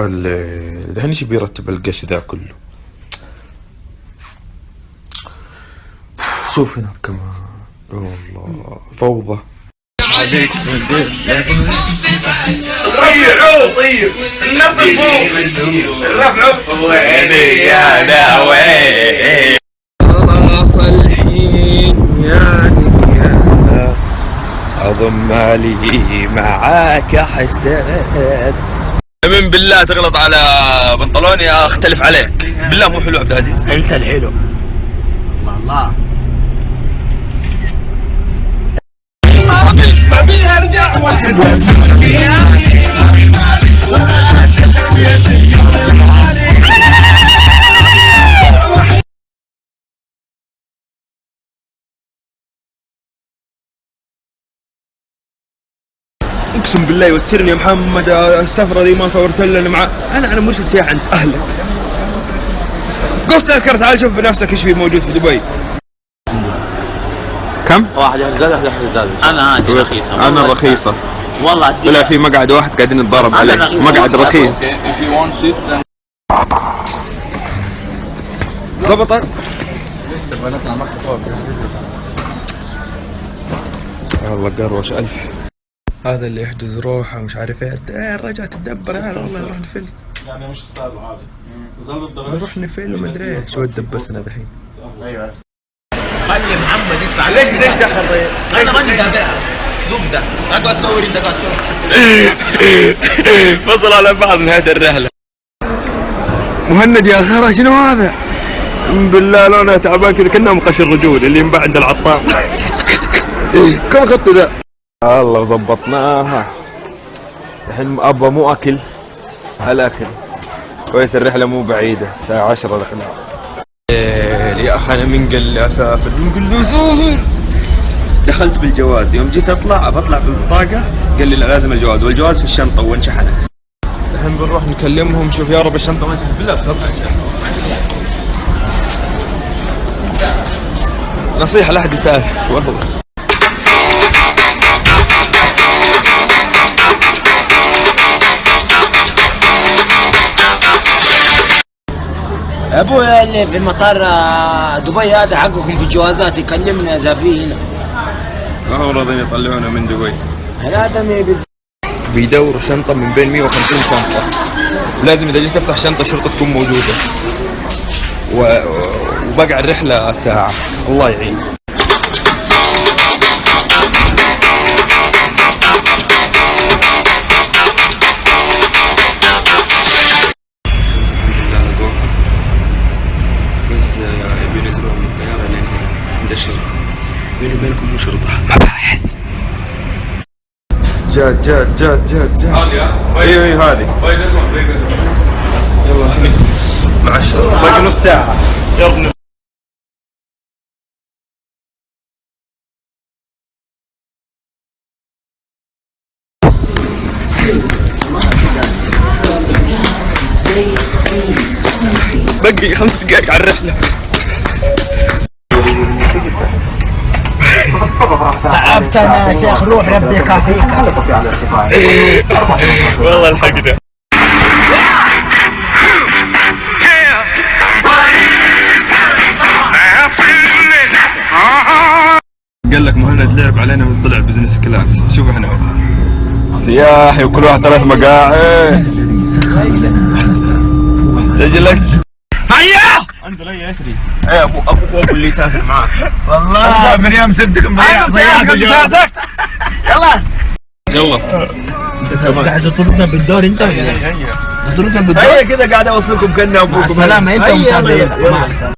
الحين ايش بيرتب القش ذا كله؟ شوف هنا كمان والله فوضى. ريعوه طيب النفس فوق رفعوا ويني يا ناوي خلاص الحين يا دنيا اظن مالي معاك حساد. من بالله تغلط على بنطلوني اختلف عليك بالله. مو حلو عبد العزيز؟ انت الحلو والله. ما بيرجع واحد اقسم بالله يوترني يا محمد السفره دي ما صورت لنا مع انا مرشد سياحه عند اهلك. قص تذكر تعال شوف بنفسك ايش في موجود في دبي. كم؟ واحد يحجز واحد يحجز. انا هذه رخيصه. انا الرخيصه والله. طلع في مقعد واحد قاعدين نتضارب عليه. مقعد رخيص. ضبطت؟ لسه بنطلع مكة فوق. والله قروش 1000. هذا اللي يحجز روحه مش عارف ايه. رجع تدبر يا والله نروح نفل. يعني مش السالفه عادي. نظل الدرجه نروح نفل ومدري ايش. شو تدبسنا دحين. ايوه خلي محمد يدفع. ليش دخل طيب؟ انا ماني دافع زبده. اقعد تصور انت قاعد تصور. فصل على بعض نهاية الرحلة. مهند يا خرا شنو هذا؟ بالله لونه تعبان كذا كأنه مقشر رجول اللي ينباع عند العطار. كم اخذته ذا؟ الله ظبطناها. الحين ابا مو اكل الاكل كويس. الرحلة مو بعيدة الساعة 10 دخلنا. يا اخي انا من قال لي اسافر؟ من قال لي اسافر؟ دخلت بالجواز. يوم جيت اطلع بالبطاقة قال لي لا لازم الجواز، والجواز في الشنطة وانشحنت. الحين بنروح نكلمهم. شوف يا رب الشنطة ما انشحنت بالله بسرعة. نصيحة لا احد يسافر والله. ابويا اللي في مطار دبي هذا حقكم في الجوازات يكلمنا اذا في هنا. ما هو راضين يطلعونا من دبي. الادمي بيدوروا شنطة من بين 150 شنطة. ولازم اذا جيت تفتح شنطة الشرطة تكون موجودة. وبقع الرحلة ساعة. الله يعين. بس يبي ينزلوها من الطيارة لين هنا عند الشرطة. بيني وبينكم مو شرطة مباحث. جات ايوه هذه. يلا هني مع الشرطة باقي نص ساعة. يلا باقي 5 دقائق على الرحلة. تعبت انا يا شيخ. روح ربي يخافيك. والله الحقنا. قال لك مهند لعب علينا وطلع بزنس كلاس. شوف احنا سياحي وكل واحد 3 مقاعد. تجي لك هيا انزل هيا اسري. ايه ابوك اللي يسافر معاك والله من يوم سبتكم ضيعتوا جوازك. يلا انت قاعد تطردنا بالدور انت ولا ايه؟ تطردنا بالدور. هيا كذا قاعد اوصلكم كأنه ابوكم. مع السلامة انت ومطرينا.